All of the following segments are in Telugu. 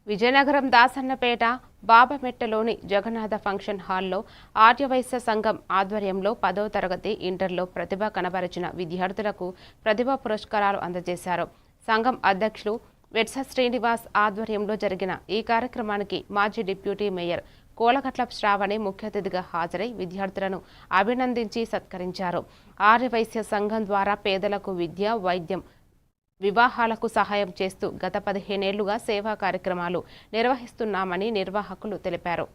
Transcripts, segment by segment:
విజయనగరం దాసన్నపేట బాబమెట్టలోని జగన్నాథ ఫంక్షన్ హాల్లో ఆర్యవైశ్య సంఘం ఆధ్వర్యంలో 10వ తరగతి ఇంటర్లో ప్రతిభ కనబరిచిన విద్యార్థులకు ప్రతిభా పురస్కారాలు అందజేశారు. సంఘం అధ్యక్షులు వెట్స శ్రీనివాస్ ఆధ్వర్యంలో జరిగిన ఈ కార్యక్రమానికి మాజీ డిప్యూటీ మేయర్ కోలగట్ల శ్రావణి ముఖ్య అతిథిగా హాజరై విద్యార్థులను అభినందించి సత్కరించారు. ఆర్యవైశ్య సంఘం ద్వారా పేదలకు విద్య, వైద్యం, వివాహాలకు సహాయం చేస్తూ గత 15 ఏళ్లుగా సేవా కార్యక్రమాలు నిర్వహిస్తున్నామని నిర్వాహకులు తెలిపారు.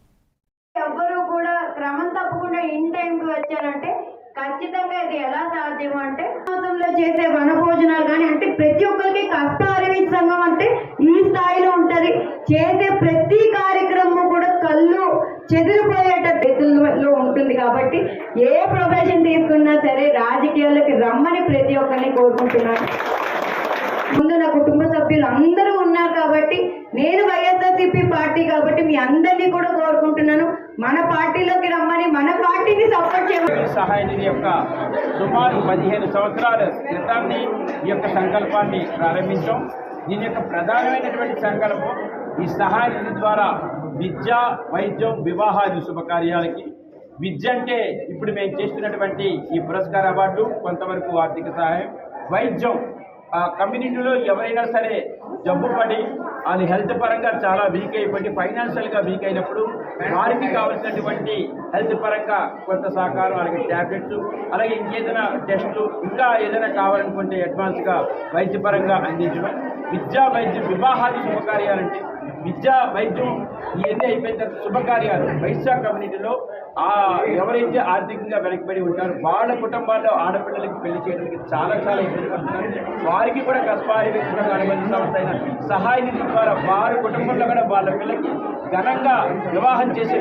ఎవ్వరూ కూడా క్రమం తప్పకుండా ఇన్ టైంకి వచ్చారంటే ఖచ్చితంగా ఇది ఎలా సాధ్యం అంటే మాసంలో చేసే వనభోజనాలు కానీ అంటే ప్రతి ఒక్కరికి కష్ట ఆర్యవైశ్య సంఘం అంటే ఈ స్థాయిలో ఉంటది. చేసే ప్రతి కార్యక్రమం కూడా కళ్ళు చెదిరిపోయేటలో ఉంటుంది. కాబట్టి ఏ ప్రొఫెషన్ తీసుకున్నా సరే రాజకీయాలకి రమ్మని ప్రతి ఒక్కరిని కోరుకుంటున్నాను. ముందు నా కుటుంబ సభ్యులు అందరూ ఉన్నారు కాబట్టి నేను వైఎస్ఆర్సీపీ పార్టీ కాబట్టి మీ అందరినీ కూడా కోరుకుంటున్నాను మన పార్టీలోకి రమ్మని మన పార్టీని సపోర్ట్ చేయాలి. సహాయ నిధి యొక్క సుమారు 15 సంవత్సరాల క్రితాన్ని ఈ యొక్క సంకల్పాన్ని ప్రారంభించాం. దీని యొక్క ప్రధానమైనటువంటి సంకల్పం ఈ సహాయ నిధి ద్వారా విద్య, వైద్యం, వివాహాది శుభకార్యాలకి విద్య అంటే ఇప్పుడు మేము చేస్తున్నటువంటి ఈ పురస్కార అవార్డు, కొంతవరకు ఆర్థిక సహాయం, వైద్యం కమ్యూనిటీలో ఎవరైనా సరే జబ్బు పడి అది హెల్త్ పరంగా చాలా వీక్ అయిపోయి ఫైనాన్షియల్గా వీక్ అయినప్పుడు వారికి కావాల్సినటువంటి హెల్త్ పరంగా కొంత సహకారం, అలాగే ట్యాబ్లెట్స్, అలాగే ఇంకేదైనా టెస్టులు, ఇంకా ఏదైనా కావాలనుకుంటే అడ్వాన్స్గా వైద్యపరంగా అందించడం. విద్యా, వైద్యం, వివాహాది శుభకార్యాలంటే విద్యా, వైద్యం ఇవన్నీ అయిపోయిన తర్వాత శుభకార్యాలు వైశ్య కమ్యూనిటీలో ఎవరైతే ఆర్థికంగా వెనకబడి ఉంటారో వాళ్ళ కుటుంబాల్లో ఆడపిల్లలకి పెళ్లి చేయడానికి చాలా ఇబ్బంది పడుతున్నారు. వారికి కూడా కస్పారివేక్షణ అనుబంధ సంస్థ అయిన సహాయ నిధి ద్వారా వారి కుటుంబంలో కూడా వాళ్ళ పిల్లకి ఘనంగా వివాహం చేసే